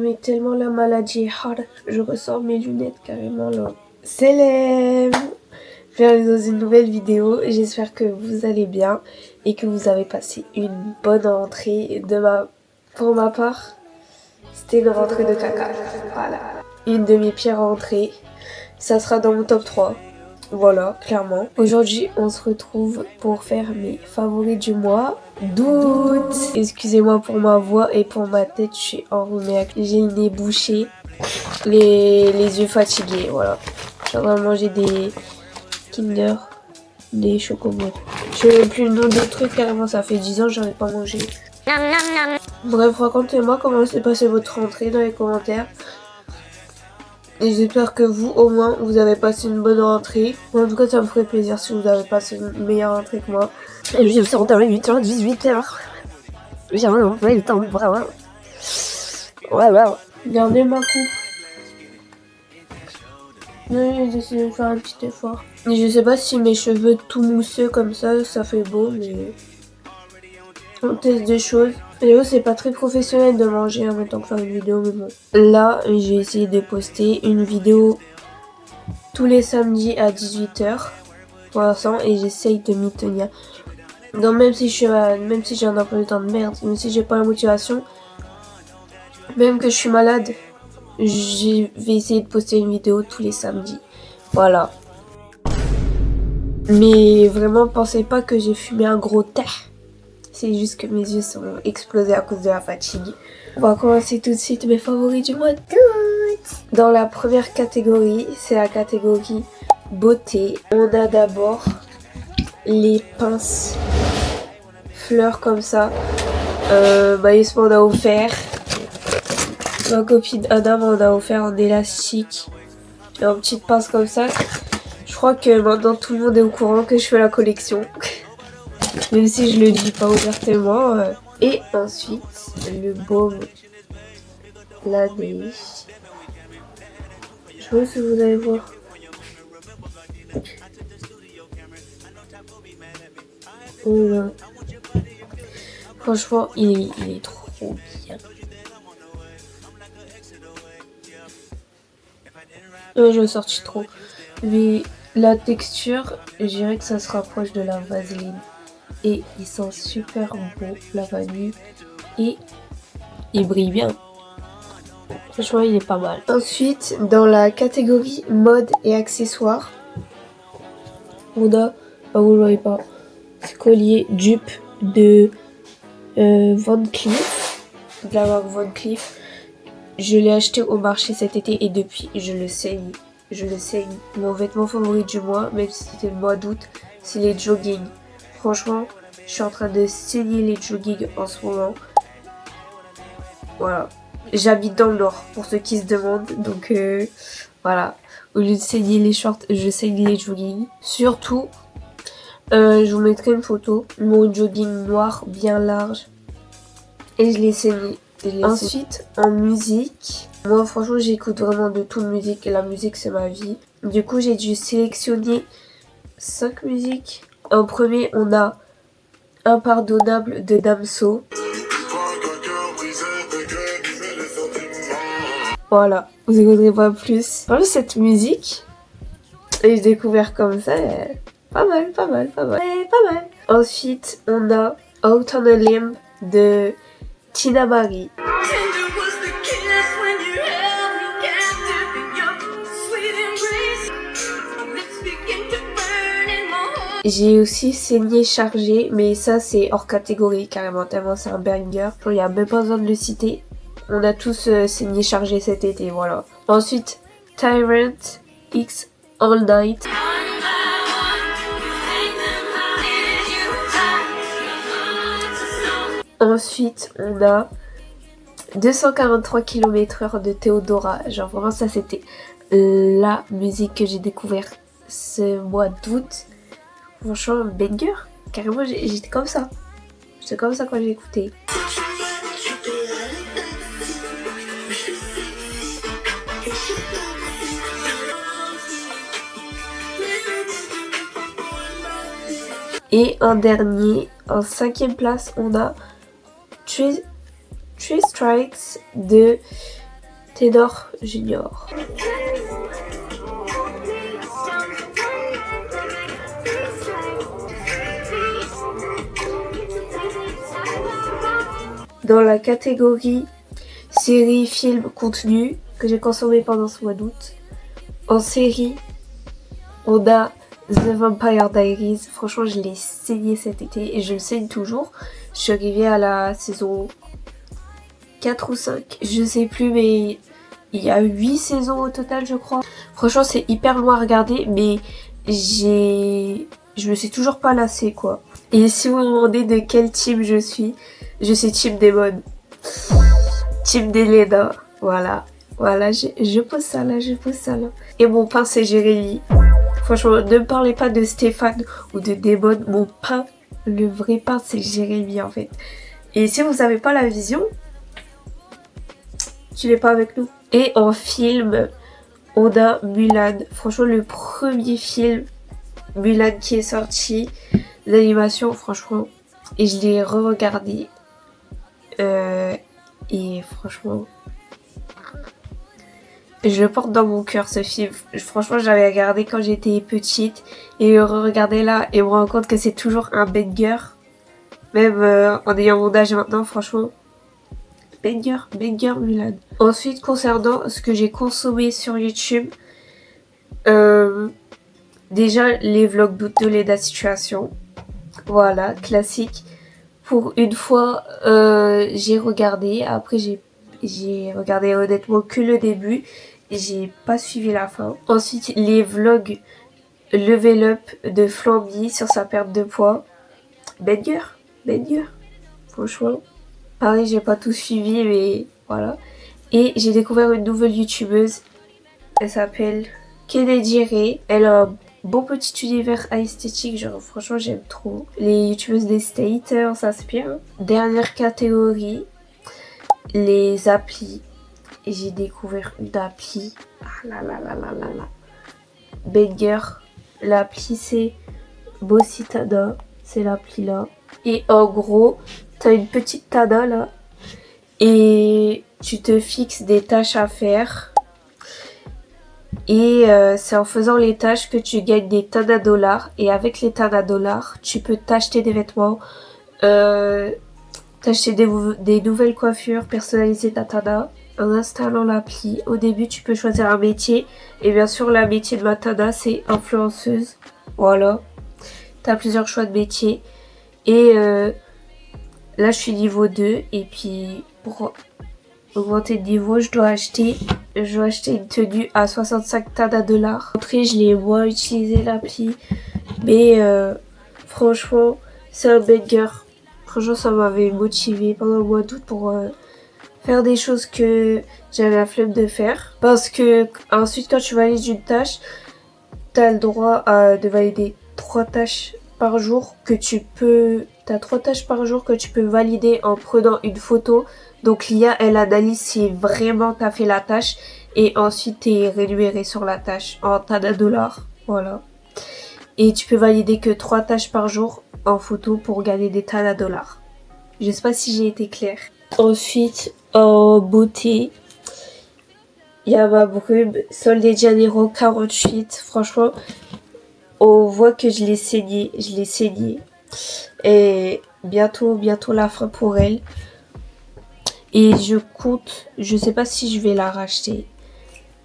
mais tellement la maladie est hard. Je ressors mes lunettes carrément là. Célèbre! Bienvenue dans une nouvelle vidéo. J'espère que vous allez bien et que vous avez passé une bonne rentrée. Pour ma part, c'était une rentrée de caca. Voilà. Une de mes pires rentrées. Ça sera dans mon top 3. Voilà, clairement. Aujourd'hui, on se retrouve pour faire mes favoris du mois d'août. Excusez-moi pour ma voix et pour ma tête, je suis enrhumée. J'ai le nez bouché, les yeux fatigués, voilà. Je suis en train de manger des Kinder, des chocobons. Je sais même plus le nom des trucs, carrément, ça fait 10 ans que j'en ai pas mangé. Bref, racontez-moi comment s'est passée votre rentrée dans les commentaires. Et j'espère que vous, au moins, vous avez passé une bonne rentrée. En tout cas, ça me ferait plaisir si vous avez passé une meilleure rentrée que moi. Et je me suis rendue à 8h, 18h. J'ai vraiment pas eu le temps de voir. Voilà. Gardez ma coupe. Oui, j'essaie de faire un petit effort. Et je sais pas si mes cheveux tout mousseux comme ça fait beau, mais on teste des choses. Léo, c'est pas très professionnel de manger en même temps que faire une vidéo, mais bon. Là, j'ai essayé de poster une vidéo tous les samedis à 18h pour l'instant et j'essaye de m'y tenir. Donc même si j'ai un emploi du temps de merde, même si j'ai pas la motivation, même que je suis malade, je vais essayer de poster une vidéo tous les samedis. Voilà. Mais vraiment, pensez pas que j'ai fumé un gros terre. C'est juste que mes yeux sont explosés à cause de la fatigue. On va commencer tout de suite mes favoris du mois d'août. Dans la première catégorie, c'est la catégorie beauté. On a d'abord les pinces fleurs comme ça. Maïs m'en a offert. Ma copine Anna m'en a offert en élastique. Et en petite pince comme ça. Je crois que maintenant tout le monde est au courant que je fais la collection. Même si je le dis pas ouvertement. Et ensuite, le baume Laneige. Je sais pas si vous allez voir. Oh là. Franchement, il est trop bien. Je l'ai sorti trop. Mais la texture, je dirais que ça se rapproche de la vaseline. Et il sent super beau, la vanille. Et il brille bien. Franchement, il est pas mal. Ensuite, dans la catégorie mode et accessoires, on a, vous ne voyez pas, ce collier dupe de Van Cleef, de la marque Van Cleef. Je l'ai acheté au marché cet été et depuis, je le saigne. Mon vêtement favori du mois, même si c'était le mois d'août, c'est les jogging. Franchement, je suis en train de saigner les jogging en ce moment. Voilà. J'habite dans le Nord, pour ceux qui se demandent. Donc, voilà. Au lieu de saigner les shorts, je saigne les jogging. Surtout, je vous mettrai une photo. Mon jogging noir, bien large. Et je l'ai saigné. Ensuite, en musique. Moi, franchement, j'écoute vraiment de toute musique. La musique, c'est ma vie. Du coup, j'ai dû sélectionner 5 musiques. En premier, on a Impardonnable de Damso. Voilà, vous écouterez pas plus. Franchement, cette musique, j'ai découvert comme ça, pas mal. Ensuite, on a Out on a Limb de Tina Marie. J'ai aussi saigné chargé, mais ça c'est hors catégorie carrément, tellement c'est un banger. Il n'y a même pas besoin de le citer. On a tous saigné chargé cet été, voilà. Ensuite, Tyrant X All Night. Ensuite, on a 243 km/h de Théodora. Genre vraiment ça c'était la musique que j'ai découvert ce mois d'août. Franchement, banger. Carrément, j'étais comme ça. J'étais comme ça quand j'ai écouté. Et en dernier, en 5e place, on a Three Strikes de Ténor Junior. Dans la catégorie série, film, contenu que j'ai consommé pendant ce mois d'août, en série, on a The Vampire Diaries. Franchement, je l'ai saigné cet été et je le saigne toujours. Je suis arrivée à la saison 4 ou 5, je sais plus, mais il y a 8 saisons au total, je crois. Franchement, c'est hyper loin à regarder, mais je me suis toujours pas lassée, quoi. Et si vous me demandez de quel team je suis team Demon. Team d'Elena. Voilà, je pose ça là, Et mon pain, c'est Jérémy. Franchement, ne me parlez pas de Stéphane ou de Demon. Mon pain, le vrai pain, c'est Jérémy, en fait. Et si vous n'avez pas la vision, tu n'es pas avec nous. Et en film, on a Mulan. Franchement, le premier film Mulan qui est sorti, l'animation, franchement, et je l'ai re-regardé. Et franchement, je le porte dans mon cœur, ce film. Franchement, j'avais regardé quand j'étais petite et le re-regarder là et me rendre compte que c'est toujours un banger. Même en ayant mon âge maintenant, franchement, banger Mulan. Ensuite, concernant ce que j'ai consommé sur YouTube, déjà les vlogs d'août de Leda Situation. Voilà, classique. Pour une fois, j'ai regardé. Après, j'ai regardé honnêtement que le début. Et j'ai pas suivi la fin. Ensuite, les vlogs Level Up de Flamby sur sa perte de poids. Banger. Franchement. Pareil, j'ai pas tout suivi, mais voilà. Et j'ai découvert une nouvelle youtubeuse. Elle s'appelle Kennedy Ray. Elle a un bon petit univers esthétique, genre franchement j'aime trop. Les youtubeuses des States, on s'inspire. Dernière catégorie, les applis. Et j'ai découvert une appli. Ah là là là là là là. Banger. L'appli c'est Bossy Tada. C'est l'appli là. Et en gros, t'as une petite tada là. Et tu te fixes des tâches à faire. Et c'est en faisant les tâches que tu gagnes des tonnes $. Et avec les tonnes $, tu peux t'acheter des vêtements, t'acheter des nouvelles coiffures, personnaliser ta tada. En installant l'appli, au début tu peux choisir un métier. Et bien sûr, le métier de ma tada, c'est influenceuse. Voilà. T'as plusieurs choix de métiers. Et là, je suis niveau 2. Et puis, pour augmenter de niveau, je dois acheter une tenue à 65 $. Après, je l'ai moins utilisé l'appli, mais franchement, c'est un banger. Franchement, ça m'avait motivé pendant le mois d'août pour faire des choses que j'avais la flemme de faire. Parce que ensuite, quand tu valides une tâche, t'as le droit de valider 3 tâches par jour que tu peux... T'as 3 tâches par jour que tu peux valider en prenant une photo. Donc l'IA, elle analyse si vraiment t'as fait la tâche. Et ensuite, t'es rémunéré sur la tâche en tada $. Voilà. Et tu peux valider que 3 tâches par jour en photo pour gagner des tada $. Je sais pas si j'ai été claire. Ensuite, en beauté, il y a ma brume Sol de Janeiro 48. Franchement, on voit que je l'ai saigné. Et bientôt la fin pour elle. Et je sais pas si je vais la racheter.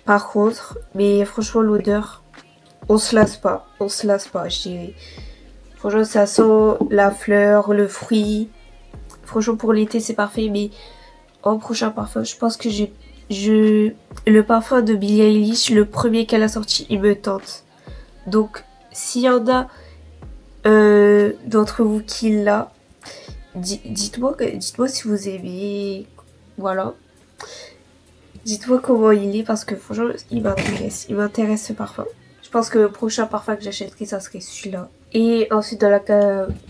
Par contre, mais franchement l'odeur, on se lasse pas, je dirais. Franchement, ça sent la fleur, le fruit. Franchement, pour l'été, c'est parfait, mais en prochain parfum, je pense que le parfum de Billie Eilish, le premier qu'elle a sorti, il me tente. Donc, s'il y en a d'entre vous qui l'a, dites-moi si vous aimez. Voilà. Dites-moi comment il est parce que franchement, il m'intéresse ce parfum. Je pense que le prochain parfum que j'achèterai, ça serait celui-là. Et ensuite, dans la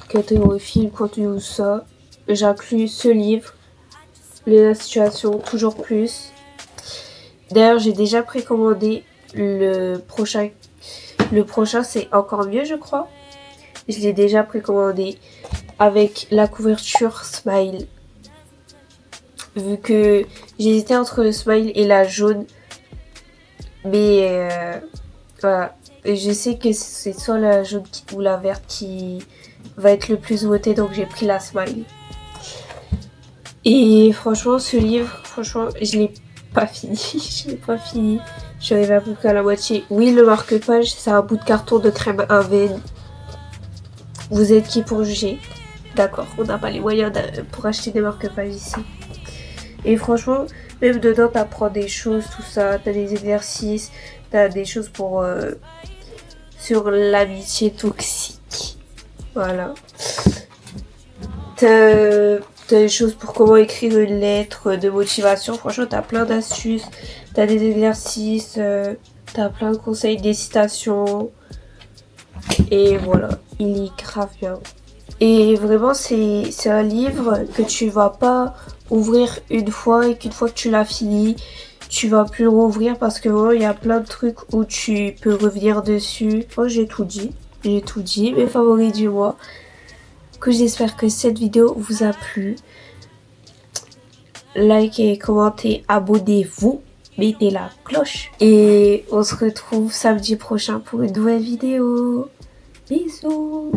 catégorie film, contenu ou ça, j'inclus ce livre, La Situation, toujours plus. D'ailleurs, j'ai déjà précommandé le prochain. Le prochain, c'est encore mieux, je crois. Je l'ai déjà précommandé avec la couverture Smile. vu que j'hésitais entre le smile et la jaune. Mais voilà. Et je sais que c'est soit la jaune ou la verte qui va être le plus votée, donc j'ai pris la smile. Et franchement, ce livre, franchement, je l'ai pas fini. Je l'ai pas fini. Je suis arrivée à peu près à la moitié. Oui, le marque-page, c'est un bout de carton de crème Avène. Vous êtes qui pour juger? D'accord, on n'a pas les moyens pour acheter des marque-pages ici. Et franchement, même dedans, t'apprends des choses, tout ça. T'as des exercices, t'as des choses pour sur l'amitié toxique. Voilà. T'as des choses pour comment écrire une lettre de motivation. Franchement, t'as plein d'astuces, t'as des exercices, t'as plein de conseils, des citations. Et voilà, il est grave bien. Et vraiment, c'est un livre que tu vas pas ouvrir une fois et qu'une fois que tu l'as fini, tu vas plus le rouvrir parce que vraiment, il y a plein de trucs où tu peux revenir dessus. Oh, j'ai tout dit. J'ai tout dit. Mes favoris du mois. Que j'espère que cette vidéo vous a plu. Likez, commentez, abonnez-vous. Mettez la cloche. Et on se retrouve samedi prochain pour une nouvelle vidéo. Bisous.